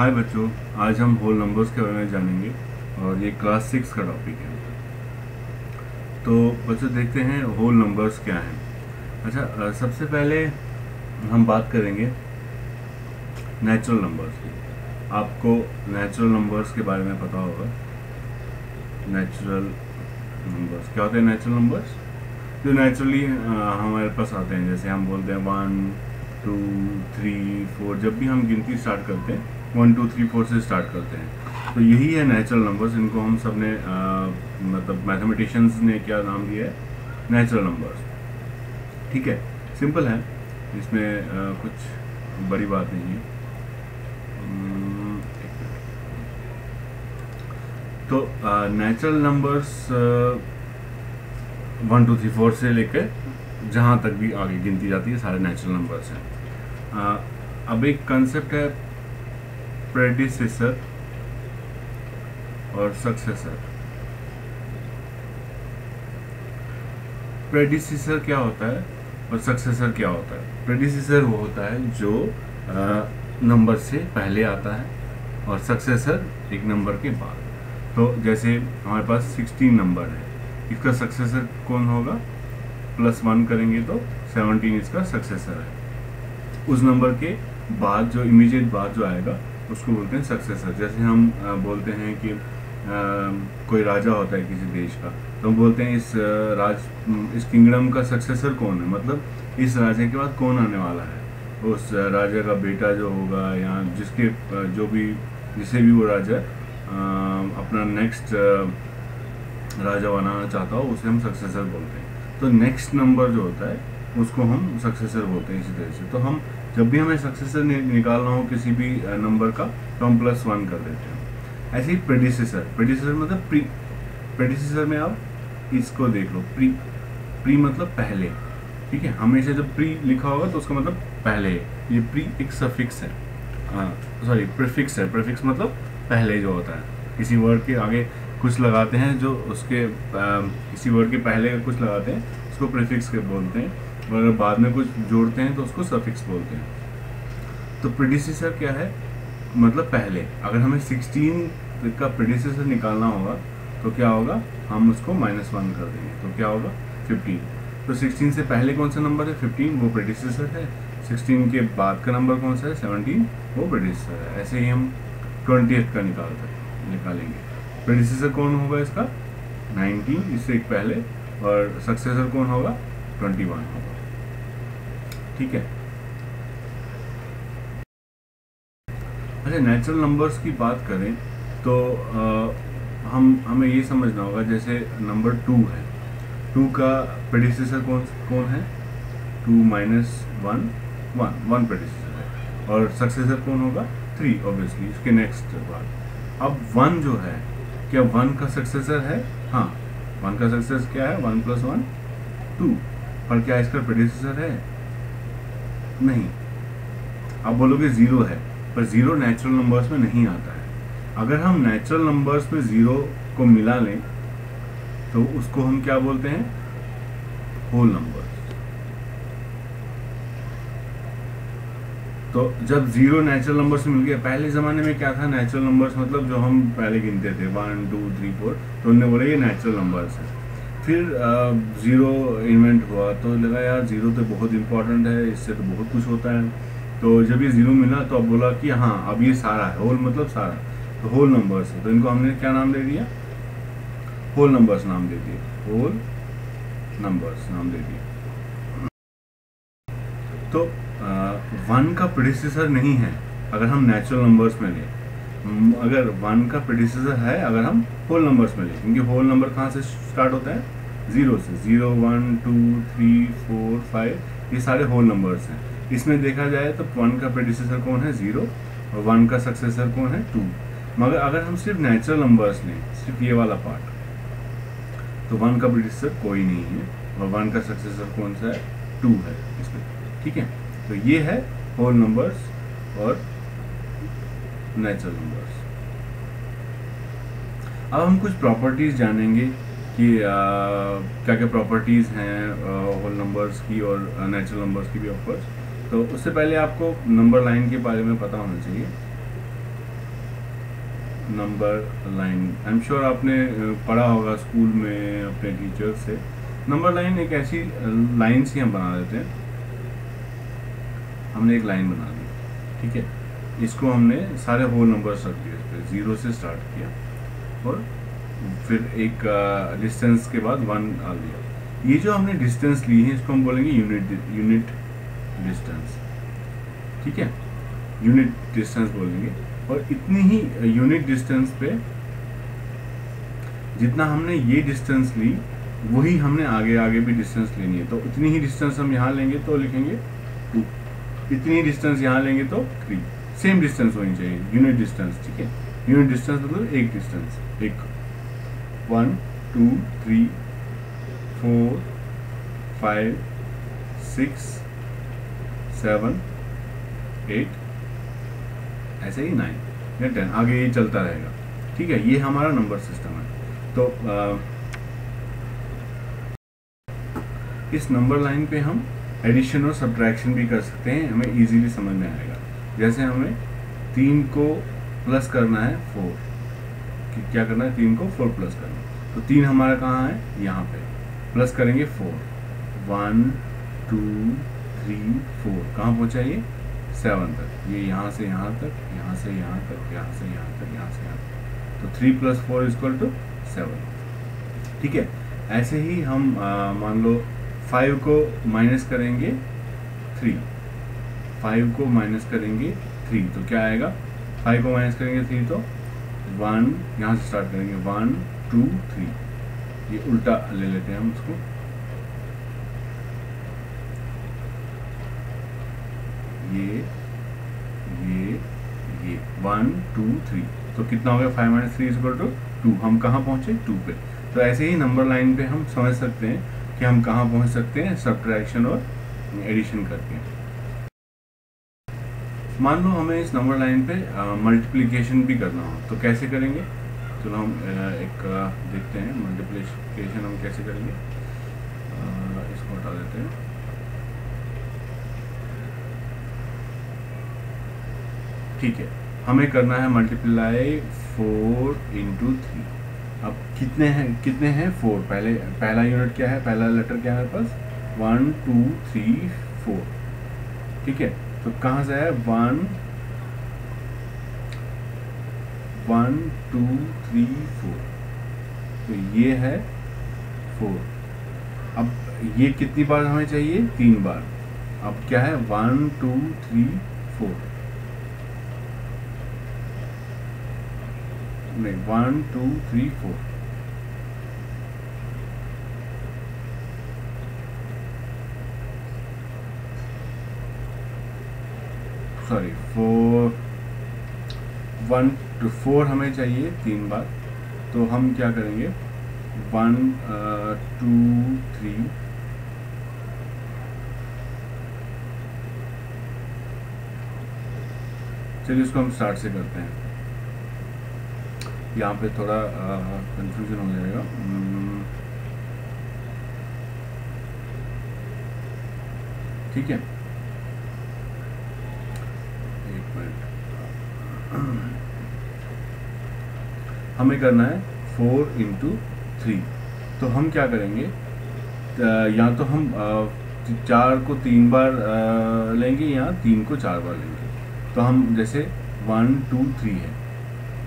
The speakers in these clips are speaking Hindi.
हाय बच्चों, आज हम होल नंबर्स के बारे में जानेंगे और ये क्लास 6 का टॉपिक है। तो बच्चों देखते हैं होल नंबर्स क्या हैं। अच्छा, सबसे पहले हम बात करेंगे नेचुरल नंबर्स की। आपको नेचुरल नंबर्स के बारे में पता होगा। नेचुरल नंबर्स क्या होते हैं? नेचुरल नंबर्स जो नेचुरली हमारे पास आते हैं, जैसे हम बोलते हैं 1 2 3 4। जब भी हम गिनती स्टार्ट करते हैं 1 2 3 4 से स्टार्ट करते हैं, तो यही है नेचुरल नंबर्स। इनको हम सब ने मतलब मैथमेटिशियंस ने क्या नाम दिया है? Natural numbers. ठीक है, सिंपल है, इसमें कुछ बड़ी बात नहीं है। तो नेचुरल नंबर्स 1 2 3 4 से लेकर जहाँ तक भी आगे गिनती जाती है सारे नेचुरल नंबर्स हैं। अब एक कंसेप्ट है प्रेडिसेसर और सक्सेसर। प्रेडिसेसर क्या होता है और सक्सेसर क्या होता है? प्रेडिसेसर वो होता है जो नंबर से पहले आता है और सक्सेसर एक नंबर के बाद। तो जैसे हमारे पास 16 नंबर है, इसका सक्सेसर कौन होगा? +1 करेंगे तो 17 इसका सक्सेसर है। उस नंबर के बाद जो इमीडिएट बाद जो आएगा उसको बोलते हैं सक्सेसर। जैसे हम बोलते हैं कि कोई राजा होता है किसी देश का, तो हम बोलते हैं इस किंगडम का सक्सेसर कौन है, मतलब इस राजा के बाद कौन आने वाला है। उस राजा का बेटा जो होगा या जिसे भी वो राजा अपना नेक्स्ट राजा बनाना चाहता हो, उसे हम सक्सेसर बोलते हैं। तो नेक्स्ट नंबर जो होता है उसको हम सक्सेसर बोलते हैं। इसी तरह से तो हम जब भी हमें सक्सेसर निकालना हो किसी भी नंबर का, तो हम +1 कर देते हैं। ऐसे ही प्रेडिसेसर मतलब प्री। प्रेडिसेसर में आप इसको देख लो, प्री मतलब पहले। ठीक है, हमेशा जब प्री लिखा होगा तो उसका मतलब पहले। ये प्री एक सफिक्स है, सॉरी प्रीफिक्स है। प्रीफिक्स मतलब पहले जो होता है, किसी वर्ड के आगे कुछ लगाते हैं, जो उसके किसी वर्ड के पहले कुछ लगाते हैं उसको प्रीफिक्स के बोलते हैं, और अगर बाद में कुछ जोड़ते हैं तो उसको सफिक्स बोलते हैं। तो प्रेडिसेसर क्या है? मतलब पहले। अगर हमें 16 का प्रेडिसेसर निकालना होगा तो क्या होगा? हम उसको -1 कर देंगे, तो क्या होगा? 15। तो 16 से पहले कौन सा नंबर है? 15, वो प्रेडिसेसर है। 16 के बाद का नंबर कौन सा है? 17, वो प्रेडिसेसर है। ऐसे ही हम 20th का निकालेंगे। प्रेडिसेसर कौन होगा इसका? 19, इससे एक पहले, और सक्सेसर कौन होगा? 21 होगा। ठीक है। अच्छा, नेचुरल नंबर्स की बात करें तो हमें ये समझना होगा, जैसे नंबर 2 है, 2 का प्रेडिसेसर कौन है? 2 - 1 1 प्रेडिसेसर है, और सक्सेसर कौन होगा? 3, ऑब्वियसली इसके नेक्स्ट बाद। अब 1 जो है, क्या 1 का सक्सेसर है? हाँ, 1 का सक्सेसर क्या है? 1 + 1 2। पर क्या इसका प्रेडिसेसर है? नहीं। आप बोलोगे 0 है, पर 0 नेचुरल नंबर्स में नहीं आता है। अगर हम नेचुरल नंबर्स में 0 को मिला लें तो उसको हम क्या बोलते हैं? Whole numbers. तो जब 0 नेचुरल नंबर्स में मिल गया, पहले ज़माने में क्या था? नेचुरल नंबर्स मतलब जो हम पहले गिनते थे 1 2 3 4, तो उन्होंने बोला ये नेचुरल नंबर्स है। फिर 0 इन्वेंट हुआ तो लगा यार 0 तो बहुत इंपॉर्टेंट है, इससे तो बहुत कुछ होता है। तो जब ये 0 मिला तो अब बोला कि हाँ, अब ये सारा है, होल मतलब सारा, तो होल नंबर्स है। तो इनको हमने क्या नाम दे दिया? होल नंबर्स नाम दे दिए। होल नंबर्स नाम दे दिए। तो 1 का प्रेडिसेसर नहीं है अगर हम नेचुरल नंबर्स में लें। अगर 1 का प्रेडिसेसर है अगर हम होल नंबर्स में लें, क्योंकि होल नंबर कहाँ से स्टार्ट होता है? 0 से। 0 1 2 3 4 5, ये सारे होल नंबर्स हैं। इसमें देखा जाए तो 1 का प्रेडिसेसर कौन है? 0, और 1 का सक्सेसर कौन है? 2। मगर अगर हम सिर्फ नेचुरल नंबर्स लें, सिर्फ ये वाला पार्ट, तो 1 का प्रेडिसेसर कोई नहीं है, और 1 का सक्सेसर कौन सा है? 2 है इसमें। ठीक है, तो ये है होल नंबर्स और नेचुरल नंबर्स। अब हम कुछ प्रॉपर्टीज जानेंगे कि क्या क्या प्रॉपर्टीज हैं होल नंबर्स की और नेचुरल नंबर्स की भी ऑफकोर्स। तो उससे पहले आपको नंबर लाइन के बारे में पता होना चाहिए। Number line. I am sure आपने पढ़ा होगा स्कूल में अपने टीचर से। नंबर लाइन एक ऐसी लाइन से हम बना देते हैं। हमने एक लाइन बना दी, ठीक है, इसको हमने सारे होल नंबर्स रख दिए, इस पर 0 से स्टार्ट किया और फिर एक डिस्टेंस के बाद 1 डाल दिया। ये जो हमने डिस्टेंस ली है इसको हम बोलेंगे यूनिट डिस्टेंस, ठीक है, यूनिट डिस्टेंस बोलेंगे। और इतनी ही यूनिट डिस्टेंस पे जितना हमने ये डिस्टेंस ली वही हमने आगे आगे भी डिस्टेंस लेनी है। तो इतनी ही डिस्टेंस हम यहाँ लेंगे तो लिखेंगे 2, इतनी ही डिस्टेंस यहाँ लेंगे तो 3। सेम डिस्टेंस होनी चाहिए, यूनिट डिस्टेंस, ठीक है। यूनिट डिस्टेंस मतलब एक डिस्टेंस, एक 1 2 3 4 5 6 7 8 ऐसे ही 9 या 10 आगे ये चलता रहेगा, ठीक है। ये हमारा नंबर सिस्टम है। तो इस नंबर लाइन पे हम एडिशन और सब्ट्रैक्शन भी कर सकते हैं, हमें इजीली समझ में आएगा। जैसे हमें 3 को प्लस करना है 4, क्या करना है, 3 को 4 प्लस करना है। तो 3 हमारा कहाँ है, यहाँ पे, प्लस करेंगे 4, 1 2 3 4, कहाँ पहुँचा ये, 7 तक। ये यहाँ से यहाँ तक, यहाँ से यहाँ तक, यहाँ से यहाँ तक, यहाँ से यहाँ तक। तो 3 + 4 = 7, ठीक है। ऐसे ही हम मान लो 5 को माइनस करेंगे 3, 5 को माइनस करेंगे 3 तो क्या आएगा, 5 को माइनस करेंगे 3 तो 1, यहाँ से स्टार्ट करेंगे 1 2 3, ये उल्टा ले लेते हैं हम उसको। ये 1 2 3, तो कितना हो गया, 5 - 3 = 2। हम कहाँ पहुँचे, 2 पे। तो ऐसे ही नंबर लाइन पे हम समझ सकते हैं कि हम कहाँ पहुँच सकते हैं सब्ट्रैक्शन और एडिशन करके। मान लो हमें इस नंबर लाइन पे मल्टीप्लिकेशन भी करना हो तो कैसे करेंगे। चलो हम एक देखते हैं मल्टीप्लिकेशन हम कैसे करेंगे। इसको हटा देते हैं। ठीक है, हमें करना है मल्टीप्लाई 4 × 3। अब कितने हैं 4। पहला यूनिट क्या है, पहला लेटर क्या है हमारे पास, 1 2 3 4, ठीक है। तो कहाँ से है, 1 2 3 4, तो ये है 4। अब ये कितनी बार हमें चाहिए, 3 बार। अब क्या है, 1 2 3 4, नहीं 1 2 3 4, सॉरी 1 to 4 हमें चाहिए 3 बार। तो हम क्या करेंगे, 1 2 3 चलिए इसको हम स्टार्ट से करते हैं। यहाँ पे थोड़ा कंफ्यूजन हो जाएगा। ठीक है, एक मिनट। हमें करना है 4 × 3। तो हम क्या करेंगे, या तो हम 4 को 3 बार लेंगे या 3 को 4 बार लेंगे। तो हम जैसे 1 2 3 है,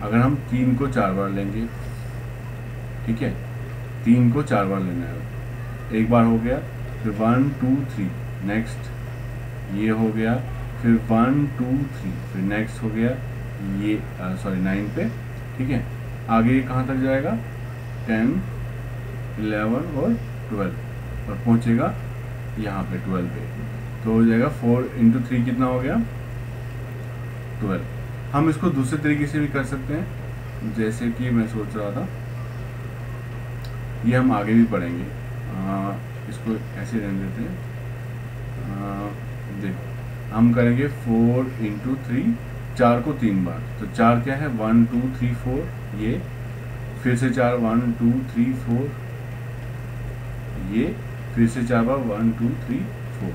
अगर हम 3 को 4 बार लेंगे, ठीक है, 3 को 4 बार लेना है। एक बार हो गया, फिर 1 2 3, नेक्स्ट ये हो गया, फिर 1 2 3, फिर नेक्स्ट हो गया ये 9 पे, ठीक है। आगे कहाँ तक जाएगा, 10 11 और 12 और पहुँचेगा यहाँ पे 12 पे। तो हो जाएगा 4 × 3 कितना हो गया, 12। हम इसको दूसरे तरीके से भी कर सकते हैं, जैसे कि मैं सोच रहा था, ये हम आगे भी पढ़ेंगे। इसको ऐसे रहने देते हैं। देखो हम करेंगे 4 × 3, 4 को 3 बार। तो 4 क्या है, 1 2 3 4, ये फिर से 4 1 2 3 4, ये फिर से 4 बार 1 2 3 4,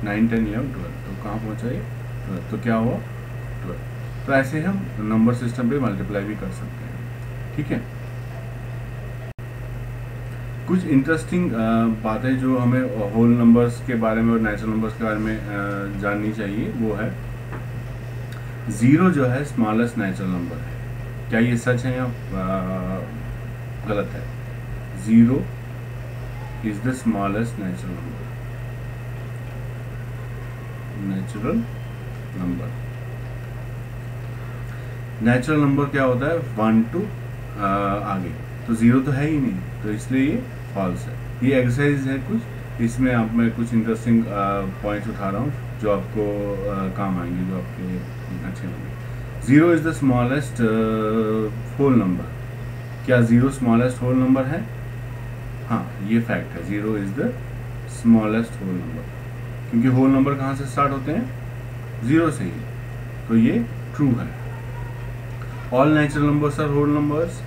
9 10 11 12। तो कहाँ पहुँचा ये, 12। तो क्या हुआ, 12। तो ऐसे हम नंबर सिस्टम पे मल्टीप्लाई भी कर सकते हैं। ठीक है, कुछ इंटरेस्टिंग बातें जो हमें होल नंबर्स के बारे में और नेचुरल नंबर्स के बारे में जाननी चाहिए, वो है ज़ीरो जो है स्मॉलेस्ट नेचुरल नंबर है। क्या ये सच है या गलत है? Zero is the smallest natural number. Natural number क्या होता है? 1 to आगे, तो ज़ीरो तो है ही नहीं, तो इसलिए ये फॉल्स है। ये एक्सरसाइज है कुछ, इसमें आप मैं कुछ इंटरेस्टिंग पॉइंट्स उठा रहा हूँ जो आपको काम आएंगे, जो आपके अच्छे होंगे। Zero is the smallest whole number. क्या ज़ीरो स्मॉलेस्ट होल नंबर है? हाँ, ये फैक्ट है, zero is the smallest whole number, क्योंकि होल नंबर कहाँ से स्टार्ट होते हैं? ज़ीरो से ही, तो ये ट्रू है। All natural numbers are whole numbers.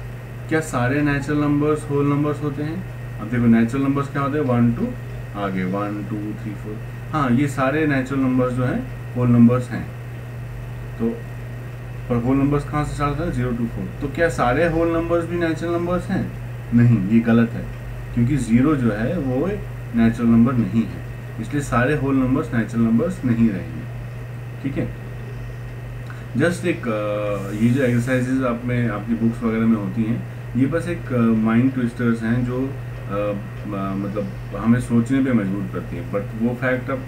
क्या सारे नेचुरल नंबर्स होल नंबर्स होते हैं? अब देखो, नेचुरल नंबर्स क्या होते हैं? 1 to आगे, 1 2 3 4। हाँ, ये सारे नेचुरल नंबर्स जो हैं होल नंबर्स हैं। तो पर होल नंबर्स कहाँ से स्टार्ट होता है? 0 to 4। तो क्या सारे होल नंबर्स भी नेचुरल नंबर्स हैं? नहीं, ये गलत है, क्योंकि ज़ीरो जो है वो नेचुरल नंबर नहीं है, इसलिए सारे होल नंबर्स नेचुरल नंबर्स नहीं रहेंगे। ठीक है, जस्ट एक ये जो एक्सरसाइजेज आप में आपकी बुक्स वगैरह में होती हैं, ये बस एक माइंड ट्विस्टर्स हैं जो मतलब हमें सोचने पे मजबूर करती है, बट वो फैक्ट आप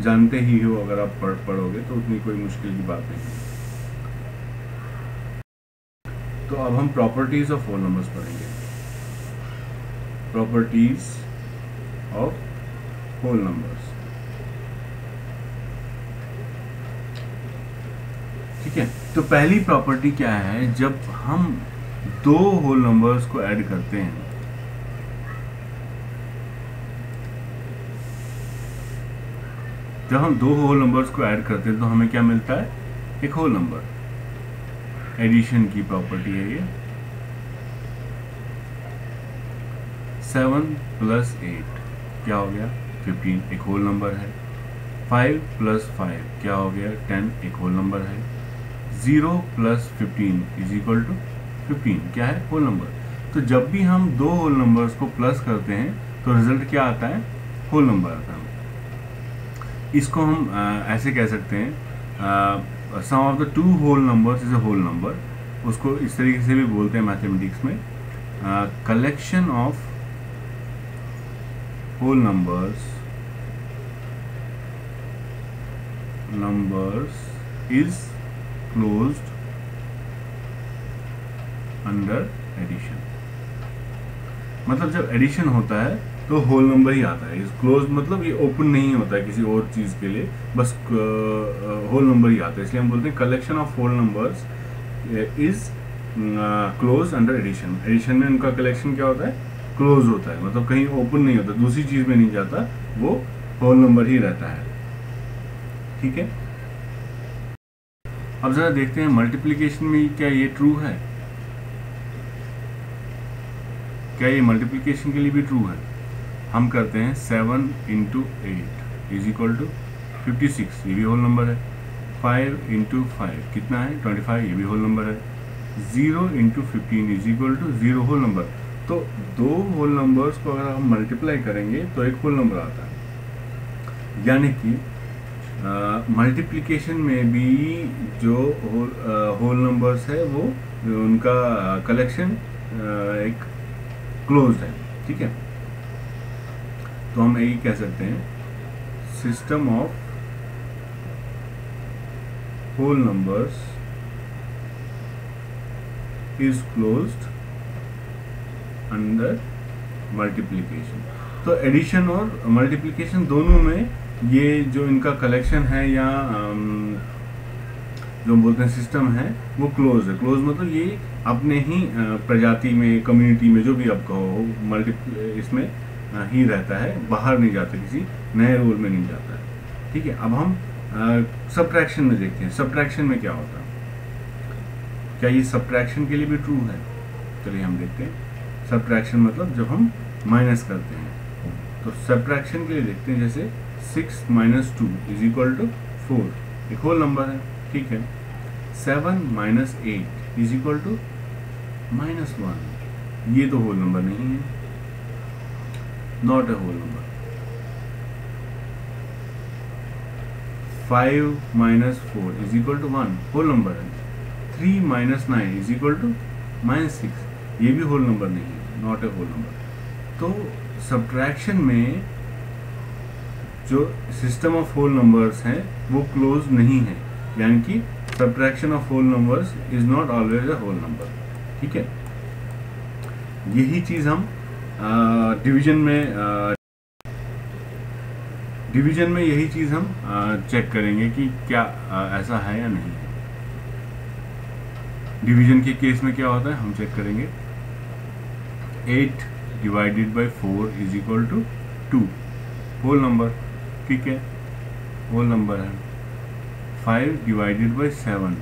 जानते ही हो, अगर आप पढ़ोगे तो उतनी कोई मुश्किल की बात नहीं है। तो अब हम प्रॉपर्टीज ऑफ होल नंबर्स पढ़ेंगे। Properties of whole numbers. ठीक है, तो पहली प्रॉपर्टी क्या है? जब हम दो होल नंबर्स को ऐड करते हैं, तो हमें क्या मिलता है? एक होल नंबर। एडिशन की प्रॉपर्टी है ये। 7 + 8 क्या हो गया? 15, एक होल नंबर है। 5 + 5 क्या हो गया? 10, एक होल नंबर है। 0 + 15 = 15 क्या है? Whole number. तो जब भी हम दो होल नंबर्स को प्लस करते हैं तो रिजल्ट क्या आता है? होल नंबर आता है। इसको हम ऐसे कह सकते हैं, sum of the two whole numbers is a whole number. उसको इस तरीके से भी बोलते हैं मैथमेटिक्स में, collection of whole numbers is closed under addition. मतलब जब एडिशन होता है तो होल नंबर ही आता है। इस क्लोज मतलब ये ओपन नहीं होता है किसी और चीज़ के लिए, बस होल नंबर ही आता है। इसलिए हम बोलते हैं collection of whole numbers is close under addition. Addition में उनका कलेक्शन क्या होता है? क्लोज होता है, मतलब कहीं ओपन नहीं होता, दूसरी चीज़ में नहीं जाता, वो होल नंबर ही रहता है। ठीक है, अब जरा देखते हैं मल्टीप्लिकेशन में क्या ये ट्रू है? क्या ये मल्टीप्लिकेशन के लिए भी ट्रू है? हम करते हैं 7 × 8 = 56, ये भी होल नंबर है। 5 × 5 कितना है? 25, ये भी होल नंबर है। 0 × 15 = 0 होल नंबर। तो दो होल नंबर्स को अगर हम मल्टीप्लाई करेंगे तो एक होल नंबर आता है। यानी कि मल्टीप्लिकेशन में भी जो होल नंबर्स है वो उनका कलेक्शन एक क्लोज है। ठीक है, तो हम यही कह सकते हैं system of whole numbers is closed under multiplication. तो एडिशन और मल्टीप्लिकेशन दोनों में ये जो इनका कलेक्शन है या जो बोलते हैं सिस्टम है वो क्लोज है। क्लोज मतलब ये अपने ही प्रजाति में, कम्युनिटी में, जो भी आप कहो, इसमें ही रहता है, बाहर नहीं जाता, किसी नए रूल में नहीं जाता है। ठीक है, अब हम सबट्रैक्शन में देखते हैं। सबट्रैक्शन में क्या होता है? क्या ये सबट्रैक्शन के लिए भी ट्रू है? चलिए हम देखते हैं। सबट्रैक्शन मतलब जब हम माइनस करते हैं, तो सबट्रैक्शन के लिए देखते हैं, जैसे 6 - 2 = 4, एक होल नंबर है। ठीक है, 7 माइनस 8 इज इक्वल टू -1। ये तो होल नंबर नहीं है, not a whole number. 5 minus 4 is equal to 1, whole number है। 3 माइनस 9 इज इक्वल टू -6, ये भी होल नंबर नहीं है, नॉट ए होल नंबर। तो सब्ट्रैक्शन में जो सिस्टम ऑफ होल नंबर्स हैं वो क्लोज नहीं है, यानी कि subtraction of whole numbers is not always a whole number. ठीक है, यही चीज़ हम डिवीजन में यही चीज़ हम चेक करेंगे कि क्या ऐसा है या नहीं। डिवीजन के केस में क्या होता है हम चेक करेंगे। 8 divided by 4 is equal to 2, whole number. ठीक है, होल नंबर है। 5 डिवाइडेड बाई 7,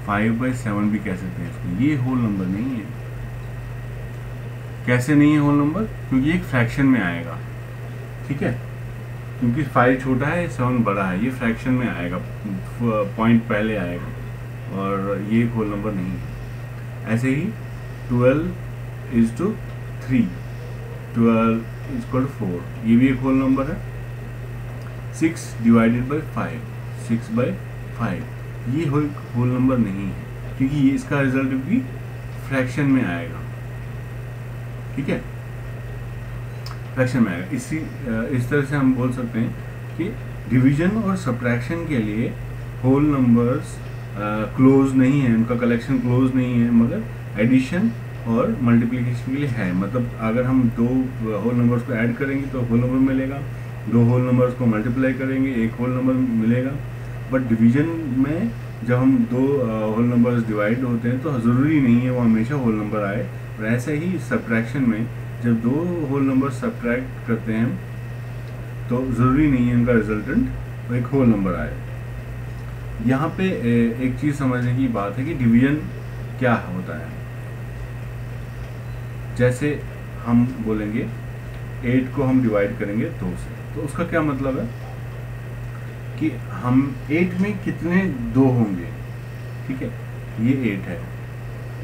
5 बाई 7 भी कह सकते हैं इसको, ये होल नंबर नहीं है। कैसे नहीं है होल नंबर? क्योंकि एक फ्रैक्शन में आएगा। ठीक है, क्योंकि 5 छोटा है 7 बड़ा है, ये फ्रैक्शन में आएगा, पॉइंट पहले आएगा, और ये होल नंबर नहीं है। ऐसे ही 12 is to 3, 12 is equal to 4, ये भी एक होल नंबर है। 6 डिवाइडेड बाई 5, 6 बाई 5, ये होल नंबर नहीं है, क्योंकि ये इसका रिजल्ट भी फ्रैक्शन में आएगा। ठीक है, फ्रैक्शन में आएगा। इस तरह से हम बोल सकते हैं कि डिवीजन और सब्ट्रैक्शन के लिए होल नंबर्स क्लोज नहीं है, उनका कलेक्शन क्लोज नहीं है, मगर एडिशन और मल्टीप्लिकेशन के लिए है। मतलब अगर हम दो होल नंबर्स को ऐड करेंगे तो होल नंबर मिलेगा, दो होल नंबर्स को मल्टीप्लाई करेंगे एक होल नंबर मिलेगा। बट डिवीजन में जब हम दो होल नंबर्स डिवाइड होते हैं तो ज़रूरी नहीं है वो हमेशा होल नंबर आए। और ऐसे ही सब्ट्रैक्शन में जब दो होल नंबर सब्ट्रैक्ट करते हैं तो ज़रूरी नहीं है उनका रिजल्टेंट एक होल नंबर आए। यहाँ पे एक चीज़ समझने की बात है कि डिवीजन क्या होता है। जैसे हम बोलेंगे 8 को हम डिवाइड करेंगे 2 से, तो उसका क्या मतलब है कि हम 8 में कितने 2 होंगे। ठीक है, ये 8 है,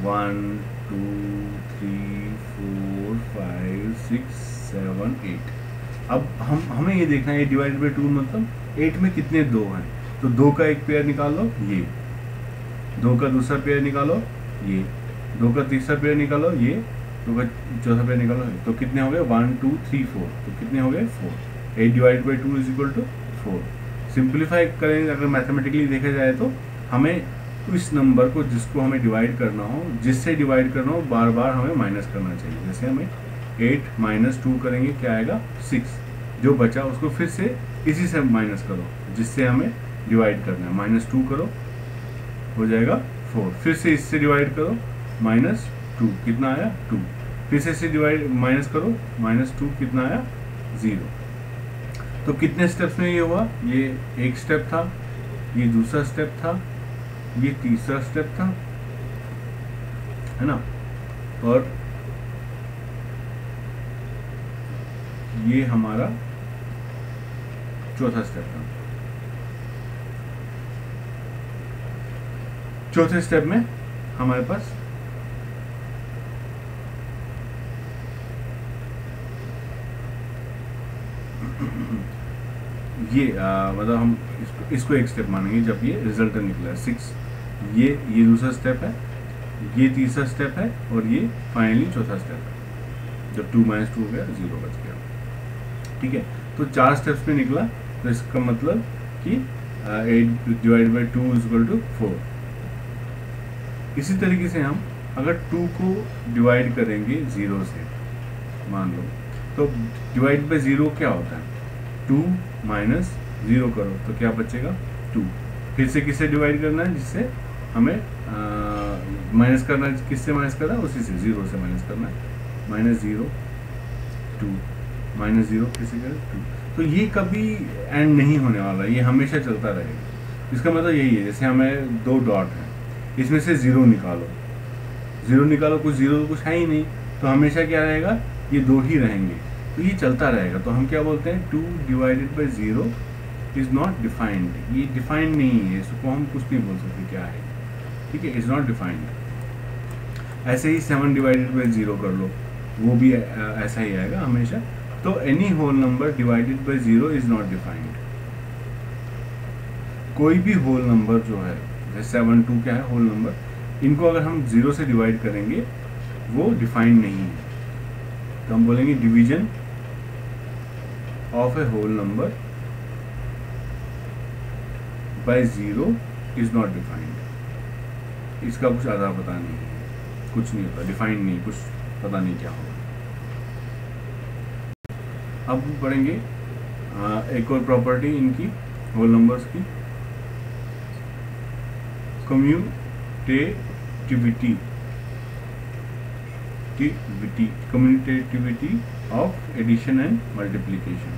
1 2 3 4 5 6 7 8। अब हमें ये देखना है डिवाइड बाई 2 मतलब 8 में कितने 2 हैं। तो 2 का एक पेयर निकाल लो, ये 2 का दूसरा पेयर निकालो, ये 2 का तीसरा पेयर निकालो, ये 2 का चौथा पेयर निकालो, तो कितने हो गए 1 2 3 4, तो कितने हो गए 4। 8 divide by 2 is equal to 4। Simplify करेंगे अगर मैथमेटिकली देखा जाए तो हमें इस नंबर को जिसको हमें डिवाइड करना हो, जिससे डिवाइड करना हो, बार बार हमें माइनस करना चाहिए। जैसे हमें 8 माइनस 2 करेंगे क्या आएगा 6, जो बचा उसको फिर से इसी से माइनस करो जिससे हमें डिवाइड करना है। -2 करो हो जाएगा 4, फिर से इससे डिवाइड करो -2 कितना आया 2, फिर से इससे डिवाइड माइनस करो -2 कितना आया 0। तो कितने स्टेप्स में ये हुआ? ये एक स्टेप था, ये दूसरा स्टेप था, ये तीसरा स्टेप था, है ना, और ये हमारा चौथा स्टेप था। चौथे स्टेप में हमारे पास ये मतलब हम इसको एक स्टेप मानेंगे जब ये रिजल्ट निकला है 6। ये दूसरा स्टेप है, ये तीसरा स्टेप है, और ये फाइनली चौथा स्टेप है जब 2 - 2 हो गया 0 बच गया। ठीक है, तो 4 स्टेप्स में निकला, तो इसका मतलब कि 8 divide by 2 is equal to 4। इसी तरीके से हम अगर 2 को डिवाइड करेंगे 0 से, मान लो, तो डिवाइड बाई 0 क्या होता है 2 माइनस 0 करो तो क्या बचेगा 2। फिर से किससे डिवाइड करना है, जिससे हमें माइनस करना है, किससे माइनस करना है, उसी से 0 से माइनस करना है। -0 2 -0 फिर से 2। तो ये कभी एंड नहीं होने वाला, ये हमेशा चलता रहेगा। इसका मतलब यही है, जैसे हमें 2 डॉट हैं, इसमें से 0 निकालो, 0 निकालो, कुछ 0 तो कुछ है ही नहीं, तो हमेशा क्या रहेगा, ये 2 ही रहेंगे, तो ये चलता रहेगा। तो हम क्या बोलते हैं 2 divided by 0 is not defined, ये डिफाइंड नहीं है, इसको हम कुछ नहीं बोल सकते क्या है। ठीक है, इज नॉट डिफाइंड। ऐसे ही 7 डिवाइडेड बाई 0 कर लो, वो भी ऐसा ही आएगा हमेशा। तो any whole number divided by 0 is not defined. कोई भी होल नंबर जो है, जैसे 7 2 क्या है होल नंबर, इनको अगर हम 0 से डिवाइड करेंगे वो डिफाइंड नहीं है। तो हम बोलेंगे division of a whole number by 0 is not defined. इसका कुछ आधा पता नहीं है, कुछ नहीं होता, डिफाइंड नहीं, कुछ पता नहीं क्या होगा। अब पढ़ेंगे एक और प्रॉपर्टी इनकी होल नंबर्स की, commutativity of addition and multiplication.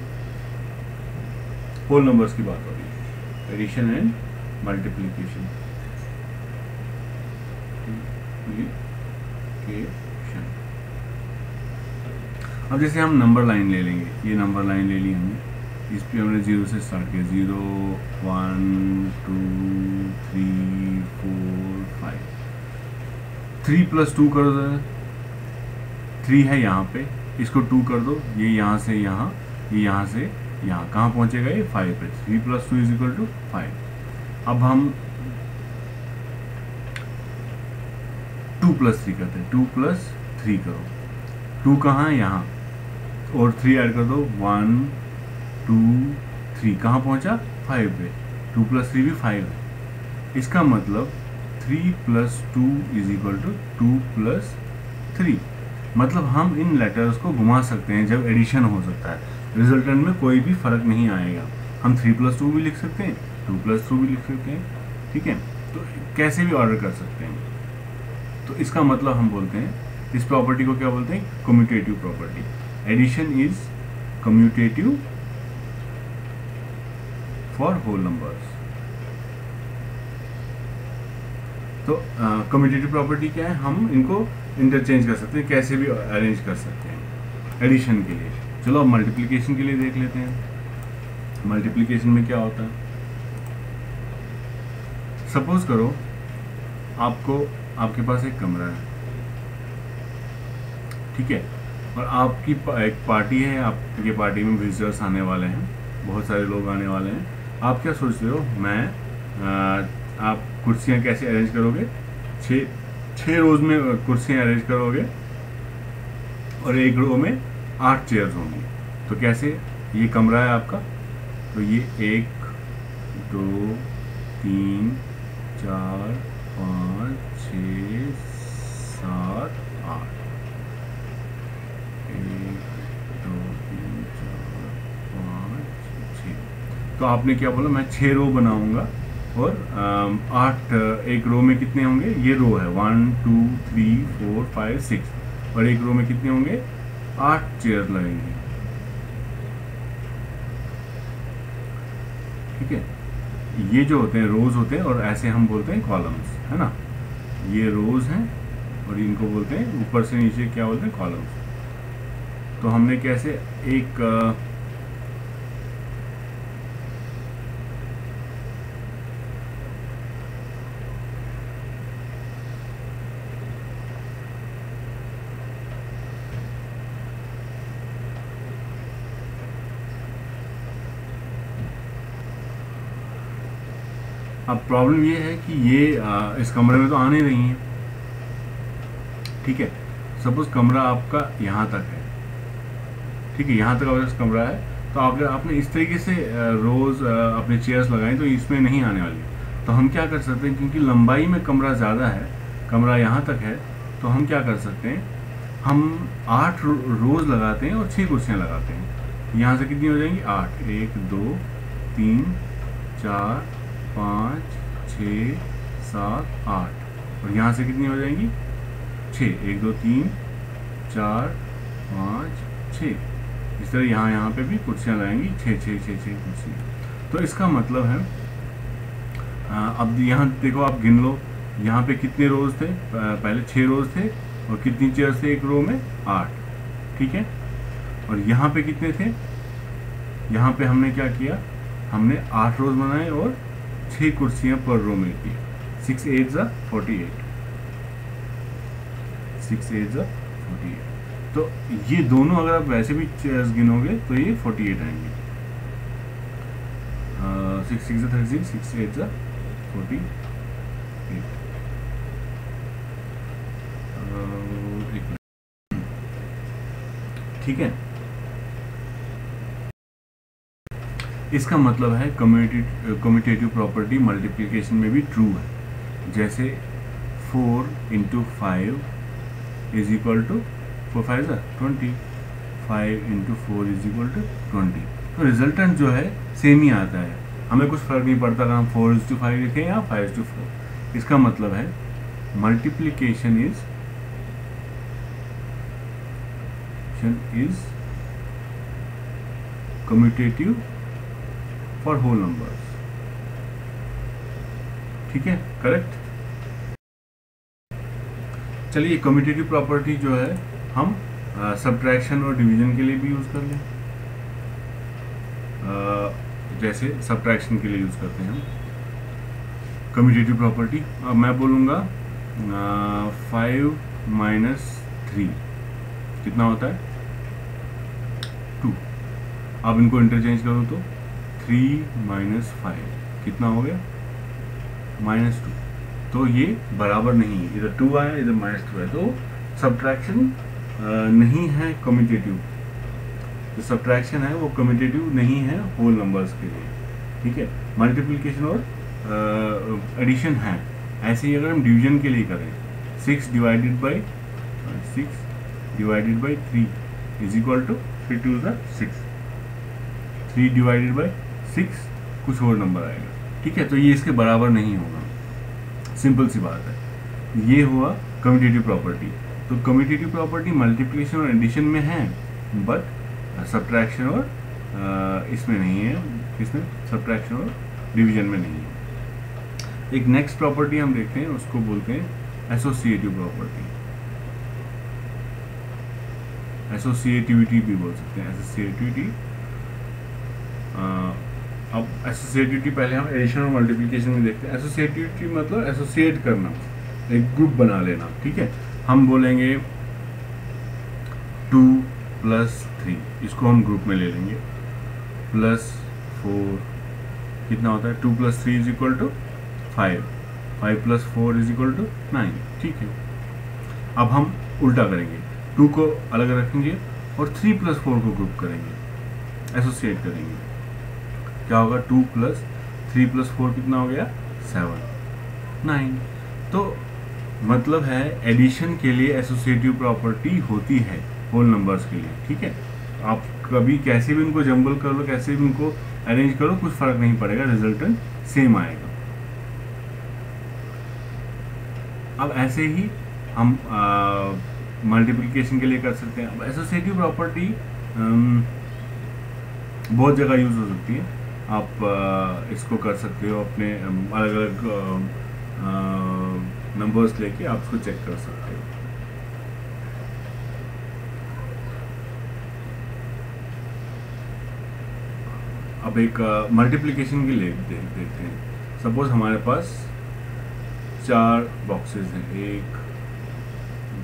Whole numbers की बात हो रही है, एडिशन एंड मल्टीप्लिकेशन। अब जैसे हम नंबर लाइन ले लेंगे, ये नंबर लाइन ले ली हमने, इस पे हमने 0 से स्टार्ट किया, 0 1 2 3 4 5। 3 + 2 कर दो, 3 है यहाँ पे, इसको 2 कर दो, ये यहाँ से यहाँ, ये यहाँ से यहाँ, कहाँ पहुँचेगा ये 5 पे। 3 + 2 = 5। अब हम 2 + 3 करते हैं, 2 + 3 करो, 2 कहाँ है यहाँ, और 3 ऐड कर दो, 1 2 3, कहाँ पहुँचा 5 पे, 2 + 3 भी 5 है। इसका मतलब 3 + 2 = 2 + 3। मतलब हम इन लेटर्स को घुमा सकते हैं जब एडिशन हो सकता है, रिजल्टेंट में कोई भी फर्क नहीं आएगा। हम 3 + 2 भी लिख सकते हैं, 2 + 2 भी लिख सकते हैं, ठीक है, तो कैसे भी ऑर्डर कर सकते हैं। तो इसका मतलब हम बोलते हैं, इस प्रॉपर्टी को क्या बोलते हैं, commutative property. Addition is commutative for whole numbers. तो कम्यूटेटिव प्रॉपर्टी क्या है, हम इनको इंटरचेंज कर सकते हैं, कैसे भी अरेंज कर सकते हैं एडिशन के लिए। चलो अब मल्टीप्लिकेशन के लिए देख लेते हैं। मल्टीप्लिकेशन में क्या होता है, सपोज करो आपके पास एक कमरा है, ठीक है, और आपकी एक पार्टी है, आपकी पार्टी में विजिटर्स आने वाले हैं, बहुत सारे लोग आने वाले हैं। आप क्या सोचते हो, आप कुर्सियाँ कैसे अरेंज करोगे, 6 रोज में कुर्सियाँ अरेंज करोगे, और एक रो में 8 चेयर्स होंगी। तो कैसे, ये कमरा है आपका, तो ये 1 2 3 4 5 6 7 8, 1 2 3 4 5 6। तो आपने क्या बोला, मैं 6 रो बनाऊंगा, और 8, एक रो में कितने होंगे, ये रो है 1 2 3 4 5 6, और एक रो में कितने होंगे, 8 चेयर लगेंगे, ठीक है। ये जो होते हैं रोज होते हैं, और ऐसे हम बोलते हैं कॉलम्स, है ना। ये रोज हैं और इनको बोलते हैं ऊपर से नीचे क्या बोलते हैं, कॉलम्स। तो हमने कैसे एक अब प्रॉब्लम ये है कि ये इस कमरे में तो आने नहीं है, ठीक है। सपोज कमरा आपका यहाँ तक है, ठीक है, यहाँ तक अगर कमरा है, तो आपने इस तरीके से रोज अपने चेयर्स लगाई तो इसमें नहीं आने वाली। तो हम क्या कर सकते हैं, क्योंकि लंबाई में कमरा ज़्यादा है, कमरा यहाँ तक है, तो हम क्या कर सकते हैं, हम 8 रोज लगाते हैं और 6 कुर्सियाँ लगाते हैं। यहाँ से कितनी हो जाएंगी, 8, 1 2 3 4 5 6 7 8, और यहाँ से कितनी हो जाएंगी, 6, 1 2 3 4 5 6। इस तरह यहाँ पे भी कुर्सियाँ लगाएंगी, 6 कुर्सियाँ। तो इसका मतलब है, अब यहाँ देखो, आप गिन लो, यहाँ पे कितने रोज थे, पहले 6 रोज थे, और कितनी चेयर्स थे एक रो में, 8, ठीक है। और यहाँ पे कितने थे, यहाँ पे हमने क्या किया, हमने 8 रोज बनाए और 6 कुर्सियाँ पर रो में की, 6 8 ज़ा 48, 6 8 ज़ा 48। तो ये दोनों अगर आप वैसे भी चेयर्स गिनोगे तो ये 48 आएंगे। 6 6 ज़ा 36, 6 8 ज़ा 48। ठीक है, इसका मतलब है कम्यूटेटिव प्रॉपर्टी मल्टीप्लिकेशन में भी ट्रू है। जैसे 4 into 5 is equal to 4 5 20, 5 into 4 is equal to 20। तो रिजल्टेंट जो है सेम ही आता है, हमें कुछ फर्क नहीं पड़ता अगर हम 4:5 लिखें या 5:4। इसका मतलब है multiplication is commutative for whole numbers. ठीक है, करेक्ट। चलिए कम्यूटेटिव प्रॉपर्टी जो है हम सब्ट्रैक्शन और डिवीजन के लिए भी यूज कर लें। जैसे सब्ट्रैक्शन के लिए यूज करते हैं हम कम्यूटेटिव प्रॉपर्टी। अब मैं बोलूँगा 5 - 3 कितना होता है 2। अब इनको इंटरचेंज करो तो 3 - 5 कितना हो गया -2। तो ये बराबर नहीं है, इधर 2 आया इधर -2 है, तो सब्ट्रैक्शन नहीं है कम्यूटेटिव। जो सब्ट्रैक्शन है वो कम्यूटेटिव नहीं है होल नंबर्स के लिए। ठीक है, मल्टीप्लिकेशन और एडिशन है। ऐसे ही अगर हम डिवीजन के लिए करें 6 divided by 3 is equal to 3 2 6, 3 divided by 6 कुछ और नंबर आएगा। ठीक है, तो ये इसके बराबर नहीं होगा, सिंपल सी बात है। ये हुआ कम्यूटेटिव प्रॉपर्टी। तो कम्यूटेटिव प्रॉपर्टी मल्टीप्लिकेशन और एडिशन में है, बट सब्ट्रैक्शन और इसमें नहीं है, इसमें सब्ट्रैक्शन और डिवीजन में नहीं है। एक नेक्स्ट प्रॉपर्टी हम देखते हैं, उसको बोलते हैं एसोसिएटिव प्रॉपर्टी। एसोसिएटिविटी भी बोल सकते हैं, एसोसिएटिविटी। अब एसोसिएटिविटी पहले हम एडिशन और मल्टीप्लिकेशन में देखते हैं। एसोसिएटिविटी मतलब एसोसिएट करना, एक ग्रुप बना लेना। ठीक है, हम बोलेंगे 2 + 3, इसको हम ग्रुप में ले लेंगे, +4 कितना होता है 2 + 3 is equal to 5, 5 + 4 is equal to 9। ठीक है, अब हम उल्टा करेंगे, 2 को अलग रखेंगे और 3 + 4 को ग्रुप करेंगे, एसोसिएट करेंगे। क्या होगा 2 + 3 + 4 कितना हो गया 7 9। तो मतलब है एडिशन के लिए एसोसिएटिव प्रॉपर्टी होती है होल नंबर्स के लिए। ठीक है, आप कभी कैसे भी इनको जंबल कर लो, कैसे भी इनको अरेंज करो, कुछ फर्क नहीं पड़ेगा, रिजल्टेंट सेम आएगा। अब ऐसे ही हम मल्टीप्लिकेशन के लिए कर सकते हैं। अब एसोसिएटिव प्रॉपर्टी बहुत जगह यूज हो सकती है। आप इसको कर सकते हो अपने अलग अलग नंबर्स लेके आप उसको चेक कर सकते हो। अब एक मल्टीप्लिकेशन के लिए देखते हैं। सपोज हमारे पास 4 बॉक्सेस हैं, 1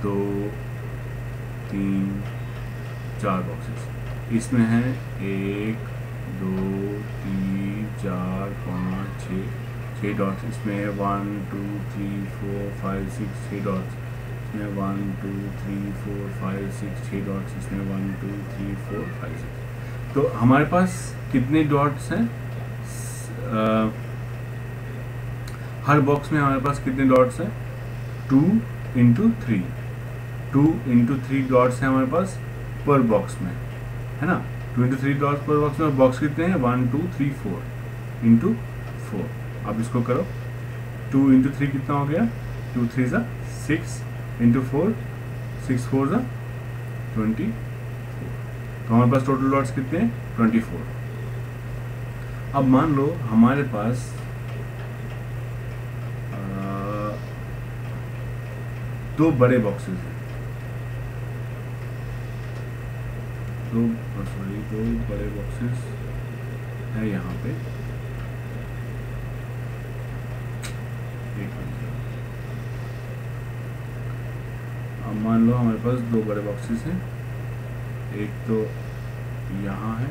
2 3 4 बॉक्सेस। इसमें है 1 2 3 4 5 6 डॉट्स। इसमें है 1 2 3 4 5 6 6 डॉट्स। इसमें 1 2 3 4 5 6 6 डॉट्स। इसमें 1 2 3 4 5 6। तो हमारे पास कितने डॉट्स हैं? हर बॉक्स में हमारे पास कितने डॉट्स हैं? 2 × 3, 2 × 3 डॉट्स हैं हमारे पास पर बॉक्स में, है ना। 2 × 3 डॉट्स पर बॉक्स में। बॉक्स कितने हैं? 1 2 3 4 × 4। अब इसको करो, 2 × 3 कितना हो गया? 2 3 6 × 4 6 4 24। तो हमारे पास टोटल डॉट्स कितने हैं? 24। अब मान लो हमारे पास दो बड़े बॉक्सेस हैं, दो बड़े बॉक्सेस हैं यहाँ पे। एक मिनट, अब मान लो हमारे पास दो बड़े बॉक्सेस हैं, एक तो यहाँ है,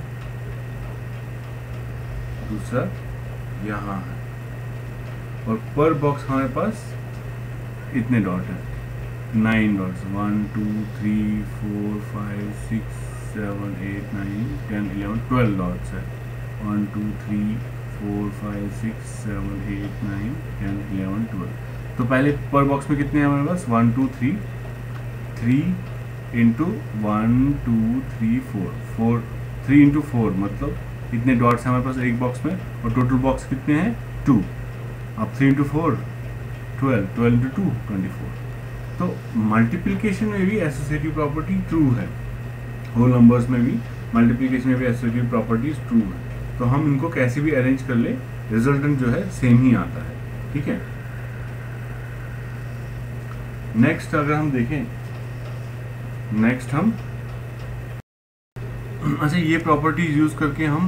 दूसरा यहाँ है, और पर बॉक्स हमारे पास इतने डॉट हैं, 9 डॉट्स, 1 2 3 4 5 6 7 8 9 10 11 12 डॉट्स है, 1 2 3 4 5 6 7 8 9 10 11 12। तो पहले पर बॉक्स में कितने हैं हमारे पास, 1 2 3 इंटू 1 2 3 4 3 इंटू 4 मतलब इतने डॉट्स हैं हमारे पास एक बॉक्स में, और टोटल बॉक्स कितने हैं 2। अब 3 इंटू 4 12, 12 इंटू 2 24। तो मल्टीप्लिकेशन में भी एसोसिएटिव प्रॉपर्टी ट्रू है, होल नंबर्स में भी मल्टीप्लिकेशन में भी एसोसिएटिव प्रॉपर्टीज ट्रू है। तो हम इनको कैसे भी अरेंज कर ले, रिजल्टेंट जो है सेम ही आता है, ठीक है। नेक्स्ट अगर हम देखें, नेक्स्ट हम अच्छा ये प्रॉपर्टीज यूज करके हम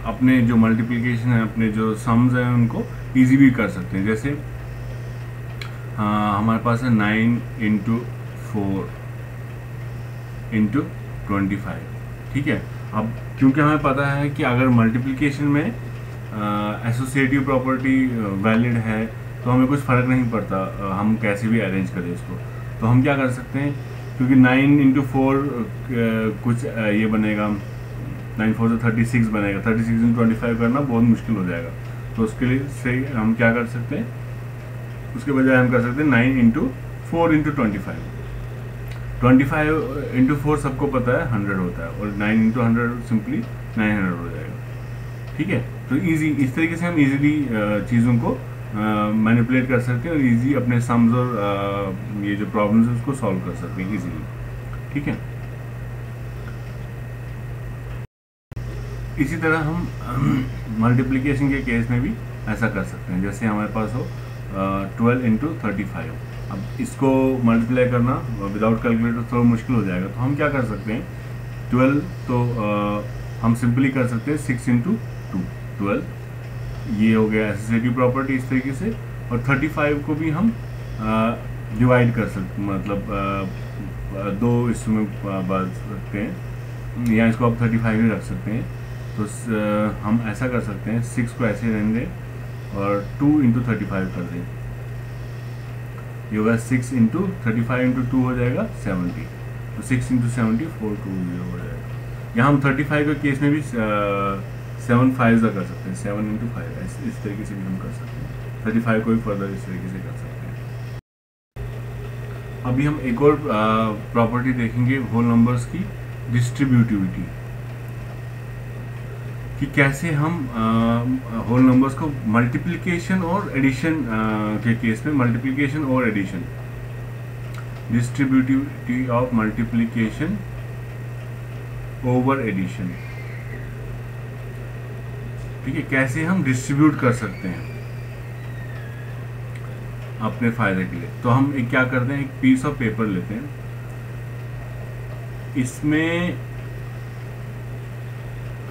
अपने जो मल्टीप्लिकेशन है, अपने जो सम्स हैं उनको इजी भी कर सकते हैं। जैसे हमारे पास है 9 इंटू 4 इंटू 25, ठीक है। अब क्योंकि हमें पता है कि अगर मल्टीप्लिकेशन में एसोसिएटिव प्रॉपर्टी वैलिड है तो हमें कुछ फ़र्क नहीं पड़ता हम कैसे भी अरेंज करें इसको। तो हम क्या कर सकते हैं, क्योंकि 9 इंटू 4 कुछ ये बनेगा, 9 4 से 36 बनेगा, 36 इंटू 25 करना बहुत मुश्किल हो जाएगा। तो उसके लिए से हम क्या कर सकते हैं, उसके बजाय हम कर सकते हैं 9 इंटू 4 इंटू 25 इंटू 4 सबको पता है 100 होता है, और 9 इंटू 100 सिंपली 900 हो जाएगा, ठीक है। तो इजी इस तरीके से हम इजीली चीज़ों को मैनिपुलेट कर सकते हैं और इजी अपने सम्स और ये जो प्रॉब्लम्स है उसको सॉल्व कर सकते हैं इजीली, ठीक है। इसी तरह हम मल्टीप्लिकेशन के केस में भी ऐसा कर सकते हैं। जैसे हमारे पास हो 12 इंटू 35, अब इसको मल्टीप्लाई करना विदाउट कैलकुलेटर थोड़ा मुश्किल हो जाएगा। तो हम क्या कर सकते हैं, 12 तो हम सिंपली कर सकते हैं 6 इंटू 2 12, ये हो गया एसोसिएटिव प्रॉपर्टी इस तरीके से। और 35 को भी हम डिवाइड कर सकते, मतलब दो इसमें बांट सकते हैं, या इसको आप 35 ही रख सकते हैं। तो हम ऐसा कर सकते हैं, 6 को ऐसे रहने दें और 2 इंटू 35 कर दें, ये होगा 6 इंटू 35 इंटू 2 हो जाएगा 70, तो 6 इंटू 70 420 हो जाएगा। यहाँ हम 35 के केस में भी 7 5 कर सकते हैं, 7 इंटू 5 इस तरीके से भी हम कर सकते हैं। 35 को भी फर्दर इस तरीके से कर सकते हैं। अभी हम एक और प्रॉपर्टी देखेंगे होल नंबर्स की, डिस्ट्रीब्यूटिविटी, कि कैसे हम होल नंबर्स को मल्टीप्लिकेशन और एडिशन के केस में, मल्टीप्लिकेशन और addition, distributivity of multiplication over addition, ठीक है, कैसे हम डिस्ट्रीब्यूट कर सकते हैं अपने फायदे के लिए। तो हम एक क्या करते हैं, एक पीस ऑफ पेपर लेते हैं, इसमें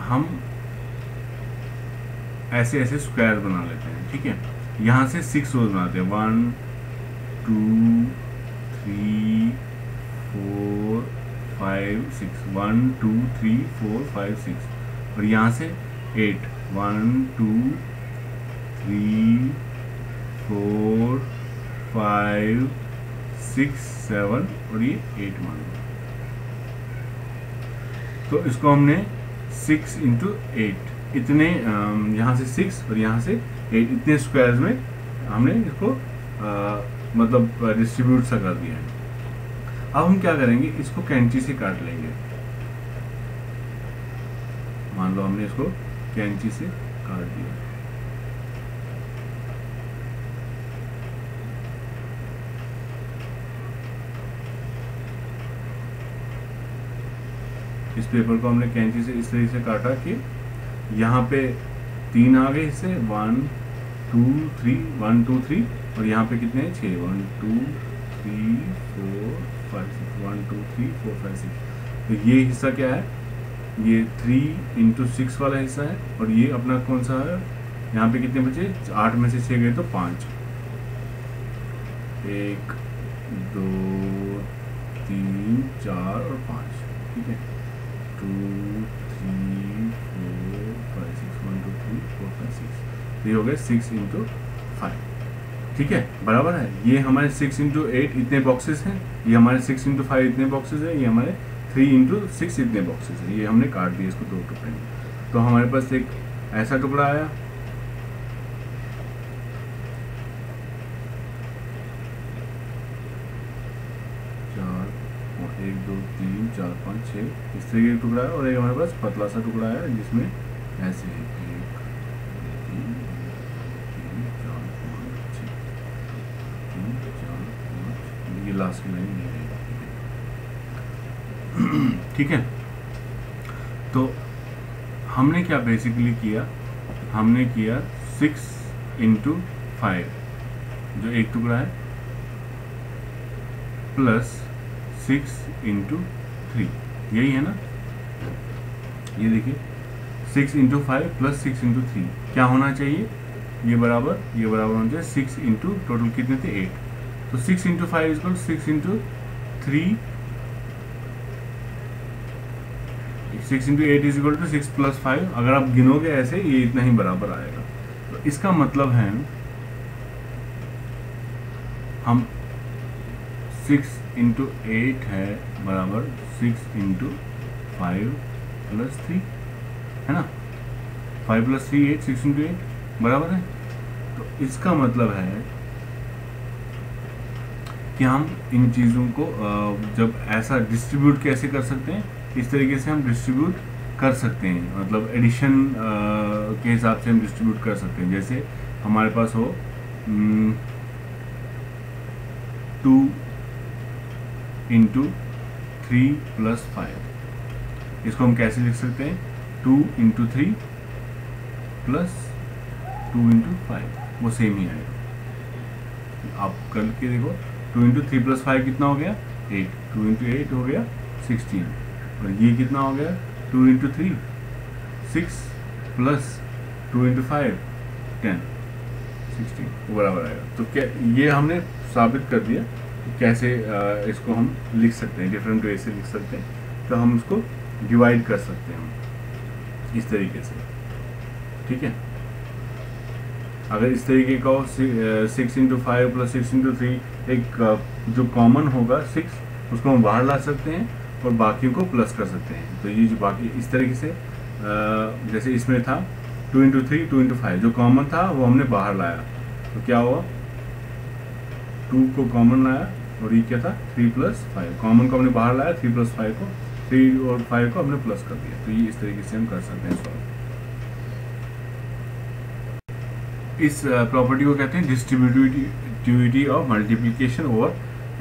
हम ऐसे ऐसे स्क्वायर बना लेते हैं, ठीक है। यहाँ से 6 रोज बनाते हैं, 1 2 3 4 5 6, 1 2 3 4 5 6, और यहाँ से 8, 1 2 3 4 5 6 7, और ये 8 मान लो। तो इसको हमने 6 इंटू 8 इतने, यहाँ से 6 और यहाँ से 8, इतने स्क्वायर्स में हमने इसको मतलब डिस्ट्रीब्यूट सा कर दिया है। अब हम क्या करेंगे, इसको कैंची से काट लेंगे। मान लो हमने इसको कैंची से काट दिया, इस पेपर को हमने कैंची से इस तरीके से काटा कि यहाँ पे 3 आ गए इससे, 1 2 3 1 2 3, और यहाँ पे कितने हैं 6, 1 2 3 4 5 6, 1 2 3 4 5 6। तो ये हिस्सा क्या है, ये 3 इंटू 6 वाला हिस्सा है, और ये अपना कौन सा है, यहाँ पे कितने बचे, 8 में से 6 गए तो 5, 1 2 3 4 और 5, ठीक है, 2 3 4 5 6, 1 2 3 4 5 6, ये हो गए 6 इंटू 5, ठीक है, बराबर है। ये हमारे 6 इंटू 8 इतने बॉक्सेस हैं, ये हमारे 6 इंटू 5 इतने बॉक्सेस हैं, ये हमारे 3 इंटू 6 इतने बॉक्सेस हैं। ये हमने काट दिया इसको 2 टुकड़े में। तो हमारे पास एक ऐसा टुकड़ा आया, चार, 1 2 3 4 5 6 इस तरीके का टुकड़ा है, और एक हमारे पास पतला सा टुकड़ा है जिसमें ऐसे 1 2 3 4 5 6 3 4 5, ये लास्ट की लाइन नहीं रहेगा, ठीक है। तो हमने क्या बेसिकली किया, हमने किया 6 इंटू 5 जो एक टुकड़ा है, प्लस 6 इंटू 3, यही है ना, ये देखिए 6 इंटू 5 प्लस 6 इंटू 3 क्या होना चाहिए, ये बराबर होना चाहिए 6 इंटू टोटल कितने थे 8, तो 6 into 5 is 6 into 3, 6 into 8 is equal to 6 plus 5, अगर आप गिनोगे ऐसे ये इतना ही बराबर आएगा। तो इसका मतलब है हम 6 इंटू 8 है बराबर 6 इंटू 5 प्लस 3, है ना, 5 प्लस 3 8, 6 इंटू 8 बराबर है। तो इसका मतलब है कि हम इन चीज़ों को जब ऐसा डिस्ट्रीब्यूट कैसे कर सकते हैं, इस तरीके से हम डिस्ट्रीब्यूट कर सकते हैं, मतलब एडिशन के हिसाब से हम डिस्ट्रीब्यूट कर सकते हैं। जैसे हमारे पास हो 2 इंटू 3 प्लस 5, इसको हम कैसे लिख सकते हैं, 2 इंटू 3 प्लस 2 इंटू 5, वो सेम ही आएगा। आप करके देखो, 2 इंटू 3 प्लस 5 कितना हो गया 8, 2 इंटू 8 हो गया 16, और ये कितना हो गया 2 इंटू 3 6 प्लस 2 इंटू 5 10, 16 बराबर आएगा। तो क्या ये हमने साबित कर दिया कि कैसे इसको हम लिख सकते हैं, डिफरेंट वे से लिख सकते हैं। तो हम इसको डिवाइड कर सकते हैं इस तरीके से, ठीक है। अगर इस तरीके का हो 6 इंटू 5 प्लस 6 इंटू 3, एक जो कॉमन होगा 6 उसको हम बाहर ला सकते हैं और बाकी को प्लस कर सकते हैं। तो ये जो बाकी इस तरीके से जैसे इसमें था 2 इंटू 3 2 इंटू 5, जो कॉमन था वो हमने बाहर लाया, तो क्या हुआ 2 को कॉमन लाया, और ये क्या था 3 प्लस 5, कॉमन को हमने बाहर लाया, 3 प्लस 5 को 3 और 5 को हमने प्लस कर दिया। तो ये इस तरीके से हम कर सकते हैं सॉल्व। इस प्रॉपर्टी को कहते हैं distributivity of multiplication over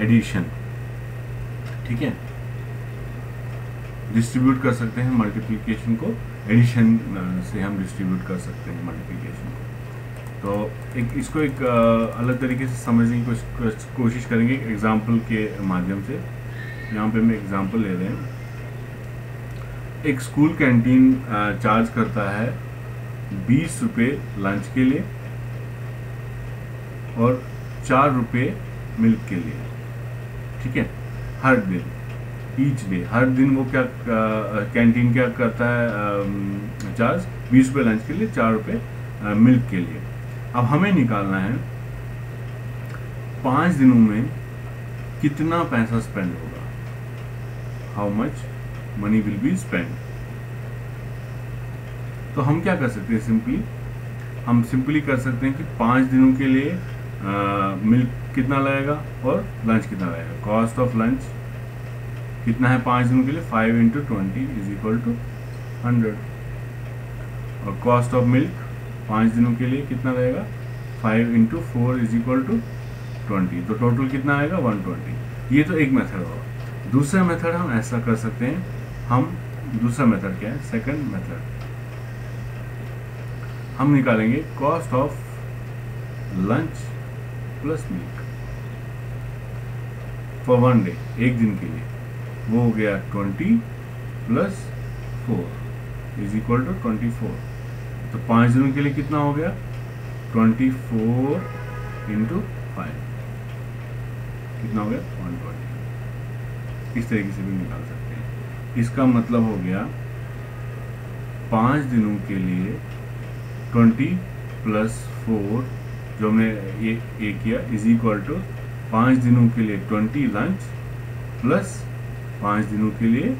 addition, ठीक है। डिस्ट्रीब्यूट कर सकते हैं मल्टीप्लिकेशन को, एडिशन से हम डिस्ट्रीब्यूट कर सकते हैं मल्टीप्लिकेशन को। तो इसको एक अलग तरीके से समझने की कोशिश करेंगे एग्जाम्पल के माध्यम से। यहाँ पे हम एग्जाम्पल ले रहे हैं, एक स्कूल कैंटीन चार्ज करता है 20 रुपये लंच के लिए और 4 रुपये मिल्क के लिए, ठीक है, हर दिन, ईच डे, हर दिन वो क्या कैंटीन क्या करता है चार्ज 20 रुपये लंच के लिए, 4 रुपये मिल्क के लिए। अब हमें निकालना है 5 दिनों में कितना पैसा स्पेंड होगा, how much money will be spend. तो हम क्या कर सकते हैं, हम सिंपली कर सकते हैं कि 5 दिनों के लिए मिल्क कितना लगेगा और लंच कितना लगेगा। कॉस्ट ऑफ लंच कितना है 5 दिनों के लिए, 5 इंटू 20 इज इक्वल टू 100, और कॉस्ट ऑफ मिल्क 5 दिनों के लिए कितना रहेगा, 5 इंटू 4 इज इक्वल टू 20, तो टोटल कितना आएगा 120। ये तो एक मेथड होगा। दूसरा मेथड हम ऐसा कर सकते हैं, हम दूसरा मेथड क्या है, सेकंड मेथड, हम निकालेंगे cost of lunch plus milk for 1 day, एक दिन के लिए, वो हो गया 20 प्लस 4 इज इक्वल टू 24। तो 5 दिनों के लिए कितना हो गया 24 इंटू 5, कितना हो गया 120। इस तरीके से भी निकाल सकते हैं। इसका मतलब हो गया 5 दिनों के लिए 20 + 4 जो हमने ये किया इज इक्वल टू 5 दिनों के लिए 20 लंच प्लस 5 दिनों के लिए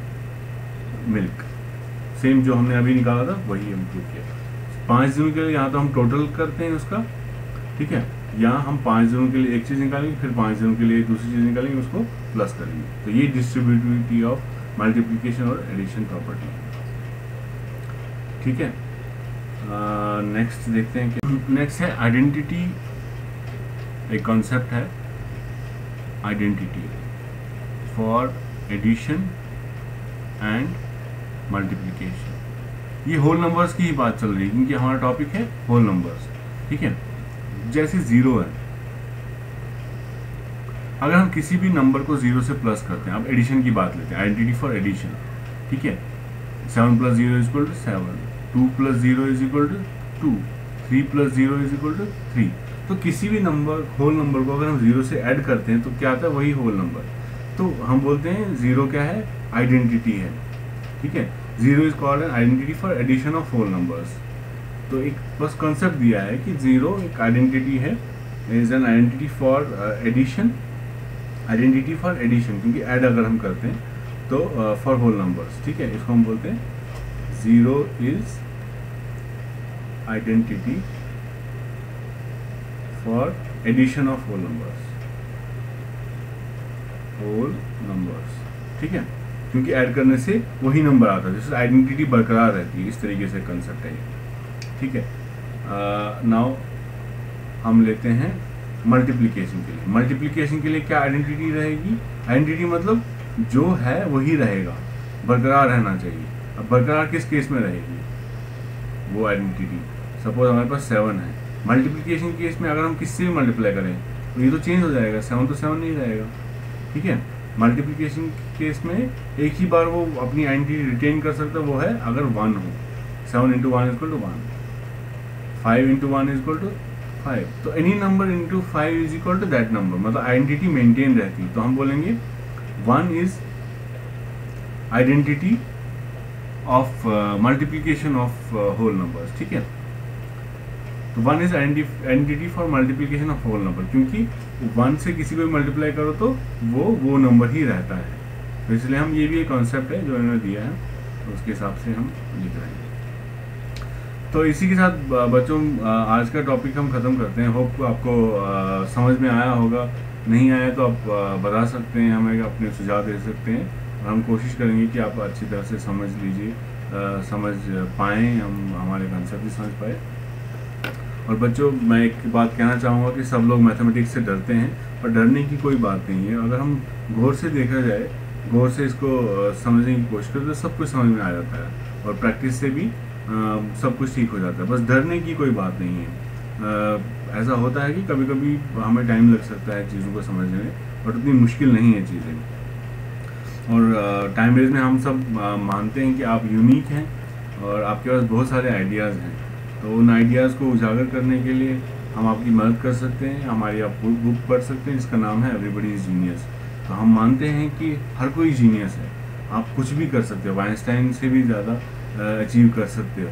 मिल्क। सेम जो हमने अभी निकाला था वही हम प्रूव किया। 5 दिनों के लिए यहाँ तो हम टोटल करते हैं उसका, ठीक है। यहाँ हम 5 दिनों के लिए एक चीज़ निकालेंगे, फिर 5 दिनों के लिए दूसरी चीज़ निकालेंगे, उसको प्लस करेंगे। तो ये डिस्ट्रीब्यूटिविटी ऑफ मल्टीप्लिकेशन और एडिशन प्रॉपर्टी है, ठीक है। नेक्स्ट देखते हैं कि नेक्स्ट है आइडेंटिटी। एक कॉन्सेप्ट है identity for addition and multiplication. ये होल नंबर्स की ही बात चल रही है क्योंकि हमारा टॉपिक है होल नंबर्स, ठीक है। जैसे 0 है, अगर हम किसी भी नंबर को 0 से प्लस करते हैं, अब एडिशन की बात लेते हैं, आइडेंटिटी फॉर एडिशन, ठीक है। 7 + 0 = 7, 2 + 0 = 2, 3 + 0 = 3। तो किसी भी नंबर होल नंबर को अगर हम 0 से ऐड करते हैं तो क्या आता है, वही होल नंबर। तो हम बोलते हैं 0 क्या है, आइडेंटिटी है, ठीक है। 0 is called an identity for addition of whole numbers. तो एक बस कॉन्सेप्ट दिया है कि 0 एक आइडेंटिटी है, is an identity for addition, identity for addition, क्योंकि ऐड अगर हम करते हैं तो फॉर होल नंबर्स, ठीक है। इसको हम बोलते हैं 0 is identity for addition of whole numbers, ठीक है। क्योंकि ऐड करने से वही नंबर आता है, जैसे आइडेंटिटी बरकरार रहती है, इस तरीके से कंसेप्ट है ये, ठीक है। नाउ हम लेते हैं मल्टीप्लिकेशन के लिए। मल्टीप्लिकेशन के लिए क्या आइडेंटिटी रहेगी, आइडेंटिटी मतलब जो है वही रहेगा, बरकरार रहना चाहिए। अब बरकरार किस केस में रहेगी वो आइडेंटिटी, सपोज हमारे पास 7 है, मल्टीप्लिकेशन केस में अगर हम किससे भी मल्टीप्लाई करें तो ये तो चेंज हो जाएगा, 7 तो 7 नहीं रहेगा, ठीक है। मल्टीप्लिकेशन केस में एक ही बार वो अपनी आइडेंटिटी रिटेन कर सकता है, वो है अगर 1 हो, 7 × 1 = 1, 5 × 1 = 5। तो any number into 5 is equal to that number, मतलब आइडेंटिटी मेंटेन रहती है। तो हम बोलेंगे 1 is identity of multiplication of whole numbers, ठीक है। तो 1 is identity for multiplication of whole number, क्योंकि 1 से किसी को भी मल्टीप्लाई करो तो वो नंबर ही रहता है। तो इसलिए हम ये भी एक कॉन्सेप्ट है जो इन्होंने दिया है, तो उसके हिसाब से हम लिख रहे हैं। तो इसी के साथ बच्चों आज का टॉपिक हम ख़त्म करते हैं। होप आपको समझ में आया होगा, नहीं आया तो आप बता सकते हैं, हमें अपने सुझाव दे सकते हैं, और हम कोशिश करेंगे कि आप अच्छी तरह से समझ लीजिए, समझ पाएँ, हम हमारे कंसेप्ट भी समझ पाए। और बच्चों मैं एक बात कहना चाहूँगा कि सब लोग मैथमेटिक्स से डरते हैं, पर डरने की कोई बात नहीं है। अगर हम गौर से देखा जाए, गौर से इसको समझने की कोशिश करें तो सब कुछ समझ में आ जाता है, और प्रैक्टिस से भी सब कुछ ठीक हो जाता है। बस डरने की कोई बात नहीं है। ऐसा होता है कि कभी कभी हमें टाइम लग सकता है चीज़ों को समझने में, बट उतनी मुश्किल नहीं है चीज़ें। और टाइम बेस में हम सब मानते हैं कि आप यूनिक हैं और आपके पास बहुत सारे आइडियाज़ हैं। तो उन आइडियाज़ को उजागर करने के लिए हम आपकी मदद कर सकते हैं। हमारी आप बुक पढ़ सकते हैं, जिसका नाम है एवरीबॉडी इज़ जीनियस। तो हम मानते हैं कि हर कोई जीनियस है, आप कुछ भी कर सकते हो, आइंस्टाइन से भी ज़्यादा अचीव कर सकते हो,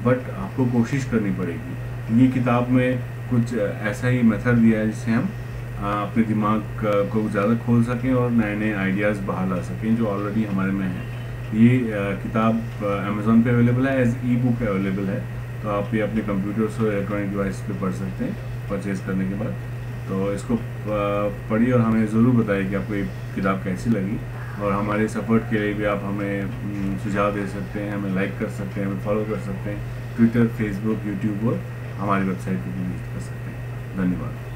बट आपको कोशिश करनी पड़ेगी। ये किताब में कुछ ऐसा ही मेथड दिया है जिससे हम अपने दिमाग को ज़्यादा खोल सकें और नए नए आइडियाज़ बाहर ला सकें जो ऑलरेडी हमारे में हैं। ये किताब अमेज़ॉन पे अवेलेबल है, एज ई बुक अवेलेबल है, तो आप ये अपने कंप्यूटर्स और इलेक्ट्रॉनिक डिवाइस पे पढ़ सकते हैं परचेज़ करने के बाद। तो इसको पढ़िए और हमें ज़रूर बताइए कि आपको ये किताब कैसी लगी, और हमारे सपोर्ट के लिए भी आप हमें सुझाव दे सकते हैं, हमें लाइक कर सकते हैं, हमें फॉलो कर सकते हैं, ट्विटर, फेसबुक, यूट्यूब और हमारी वेबसाइट पर भी विजिट कर सकते हैं। धन्यवाद।